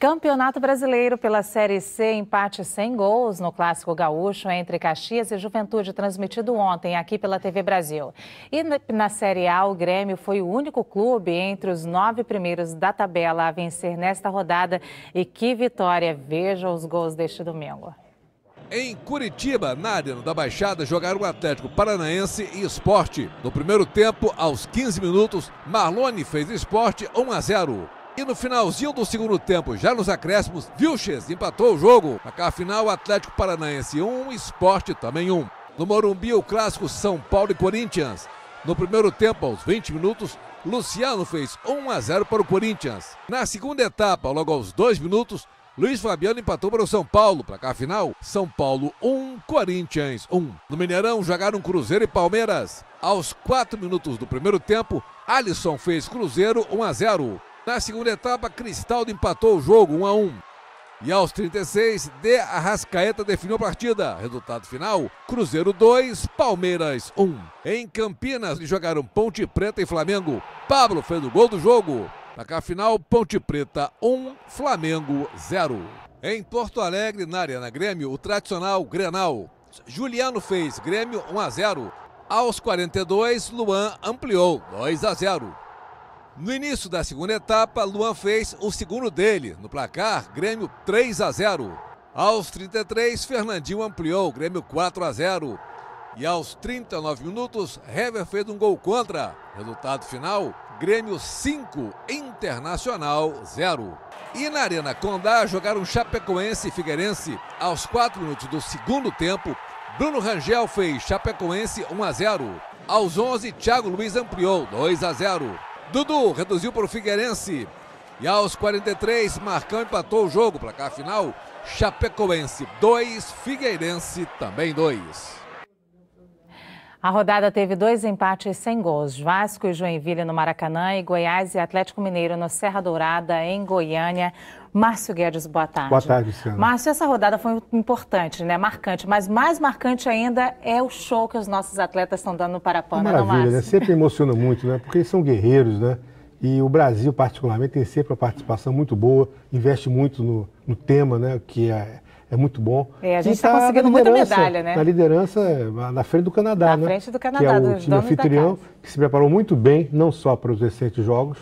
Campeonato Brasileiro pela Série C, empate sem gols no Clássico Gaúcho entre Caxias e Juventude, transmitido ontem aqui pela TV Brasil. E na Série A, o Grêmio foi o único clube entre os 9 primeiros da tabela a vencer nesta rodada. E que vitória! Veja os gols deste domingo. Em Curitiba, na Arena da Baixada, jogaram o Atlético Paranaense e Sport. No primeiro tempo, aos 15 minutos, Marlone fez Sport 1-0. E no finalzinho do segundo tempo, já nos acréscimos, Vilches empatou o jogo. Na final, Atlético Paranaense 1, Sport também 1. No Morumbi, o clássico São Paulo e Corinthians. No primeiro tempo, aos 20 minutos, Luciano fez 1-0 para o Corinthians. Na segunda etapa, logo aos 2 minutos, Luiz Fabiano empatou para o São Paulo. Placar final, São Paulo 1, Corinthians 1. No Mineirão, jogaram Cruzeiro e Palmeiras. Aos 4 minutos do primeiro tempo, Alisson fez Cruzeiro 1-0. Na segunda etapa, Cristaldo empatou o jogo 1-1. E aos 36, De Arrascaeta definiu a partida. Resultado final, Cruzeiro 2, Palmeiras 1. Em Campinas, jogaram Ponte Preta e Flamengo. Pablo fez o gol do jogo. Placar final, Ponte Preta 1, Flamengo 0. Em Porto Alegre, na Arena Grêmio, o tradicional Grenal. Juliano fez Grêmio 1-0. Aos 42, Luan ampliou 2-0. No início da segunda etapa, Luan fez o segundo dele. No placar, Grêmio 3-0. Aos 33, Fernandinho ampliou, Grêmio 4-0. E aos 39 minutos, Hever fez um gol contra. Resultado final, Grêmio 5, Internacional 0. E na Arena Condá, jogaram Chapecoense e Figueirense. Aos 4 minutos do segundo tempo, Bruno Rangel fez Chapecoense 1-0. Aos 11, Thiago Luiz ampliou 2-0. Dudu reduziu para o Figueirense. E aos 43, Marcão empatou o jogo. Placar final, Chapecoense 2, Figueirense também 2. A rodada teve 2 empates sem gols. Vasco e Joinville no Maracanã e Goiás e Atlético Mineiro no Serra Dourada, em Goiânia. Márcio Guedes, boa tarde. Boa tarde, Luciana. Márcio, essa rodada foi importante, né? Marcante, mas mais marcante ainda é o show que os nossos atletas estão dando no Parapan, não, Márcio? Né? Sempre emociona muito, né? Porque eles são guerreiros, né? E o Brasil, particularmente, tem sempre uma participação muito boa, investe muito no tema, né? Que é muito bom. A gente está conseguindo muita medalha, né? Na liderança, na frente do Canadá, né? Na frente do Canadá, que é o time anfitrião, que se preparou muito bem, não só para os recentes jogos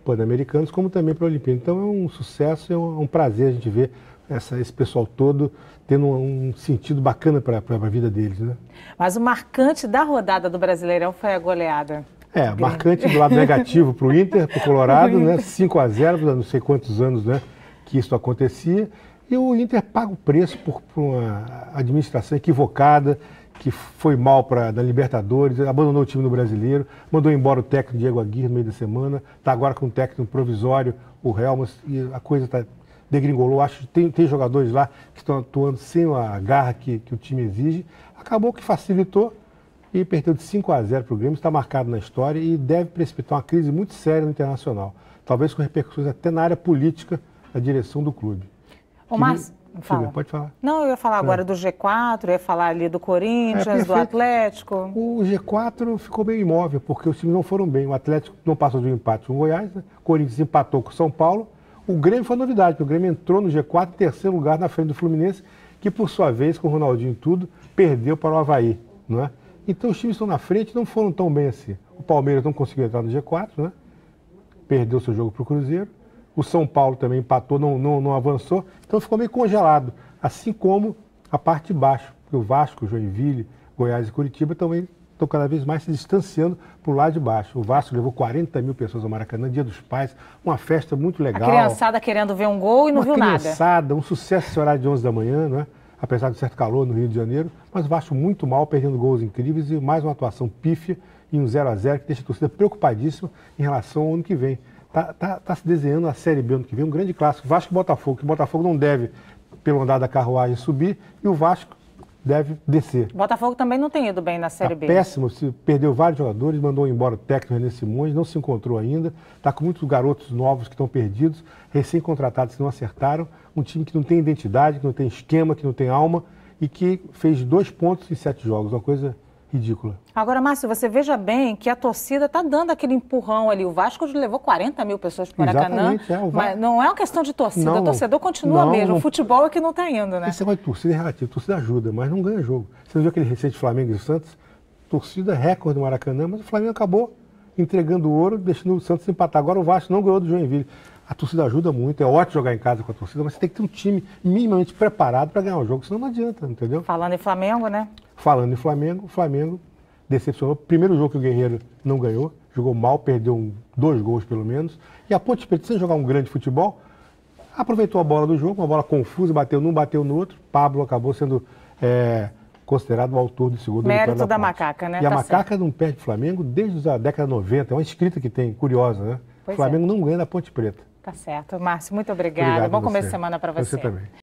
pan-americanos, como também para a Olimpíada. Então é um sucesso, é um prazer a gente ver esse pessoal todo tendo um sentido bacana para a vida deles, né? Mas o marcante da rodada do Brasileirão foi a goleada. Marcante do lado negativo para o Inter, para o Colorado, né? 5-0, não sei quantos anos, né, que isso acontecia. E o Inter paga o preço por uma administração equivocada, que foi mal na Libertadores, abandonou o time no Brasileiro, mandou embora o técnico Diego Aguirre no meio da semana, está agora com um técnico provisório, o Helmas, e a coisa degringolou. Acho que tem jogadores lá que estão atuando sem a garra que o time exige. Acabou que facilitou e perdeu de 5-0 para o Grêmio, está marcado na história e deve precipitar uma crise muito séria no Internacional, talvez com repercussões até na área política da direção do clube. Ô, Márcio, fala. Pode falar. Não, eu ia falar agora do G4, eu ia falar ali do Corinthians, do Atlético. O G4 ficou meio imóvel, porque os times não foram bem. O Atlético não passou de um empate com o Goiás, né? O Corinthians empatou com o São Paulo. O Grêmio foi novidade, porque o Grêmio entrou no G4 em terceiro lugar na frente do Fluminense, que por sua vez, com o Ronaldinho e tudo, perdeu para o Avaí, não é? Então os times estão na frente, não foram tão bem assim. O Palmeiras não conseguiu entrar no G4, né? Perdeu seu jogo para o Cruzeiro. O São Paulo também empatou, não avançou, então ficou meio congelado, assim como a parte de baixo, porque o Vasco, Joinville, Goiás e Curitiba também estão cada vez mais se distanciando para o lado de baixo. O Vasco levou 40 mil pessoas ao Maracanã, Dia dos Pais, uma festa muito legal. A criançada querendo ver um gol e não viu nada. Uma criançada, um sucesso esse horário de 11 da manhã, né? Apesar de certo calor no Rio de Janeiro, mas o Vasco muito mal, perdendo gols incríveis e mais uma atuação pífia e um 0-0 que deixa a torcida preocupadíssima em relação ao ano que vem. Tá se desenhando a Série B ano que vem, um grande clássico. Vasco e Botafogo, que o Botafogo não deve, pelo andar da carruagem, subir, e o Vasco deve descer. O Botafogo também não tem ido bem na Série B. Péssimo, perdeu vários jogadores, mandou embora o técnico René Simões, não se encontrou ainda, está com muitos garotos novos que estão perdidos, recém-contratados que não acertaram, um time que não tem identidade, que não tem esquema, que não tem alma, e que fez 2 pontos em 7 jogos, uma coisa ridícula. Agora, Márcio, você veja bem que a torcida está dando aquele empurrão ali. O Vasco levou 40 mil pessoas para o Maracanã, mas não é uma questão de torcida. O torcedor continua mesmo. O futebol é que não está indo, né? Esse negócio de torcida é relativo. Torcida ajuda, mas não ganha jogo. Você viu aquele recente Flamengo e Santos? Torcida recorde do Maracanã, mas o Flamengo acabou entregando o ouro, deixando o Santos empatar. Agora o Vasco não ganhou do Joinville. A torcida ajuda muito, é ótimo jogar em casa com a torcida, mas você tem que ter um time minimamente preparado para ganhar o jogo, senão não adianta, entendeu? Falando em Flamengo, né? Falando em Flamengo, o Flamengo decepcionou. Primeiro jogo que o Guerreiro não ganhou, jogou mal, perdeu 2 gols pelo menos. E a Ponte Preta, sem jogar um grande futebol, aproveitou a bola do jogo, uma bola confusa, bateu num, bateu no outro. Pablo acabou sendo considerado o autor desse gol. Mérito da Macaca, né? E a Macaca não perde o Flamengo desde a década de 90. É uma escrita que tem, curiosa, né? O Flamengo não ganha da Ponte Preta. Tá certo. Márcio, muito obrigada. Bom começo de semana para você. Você também.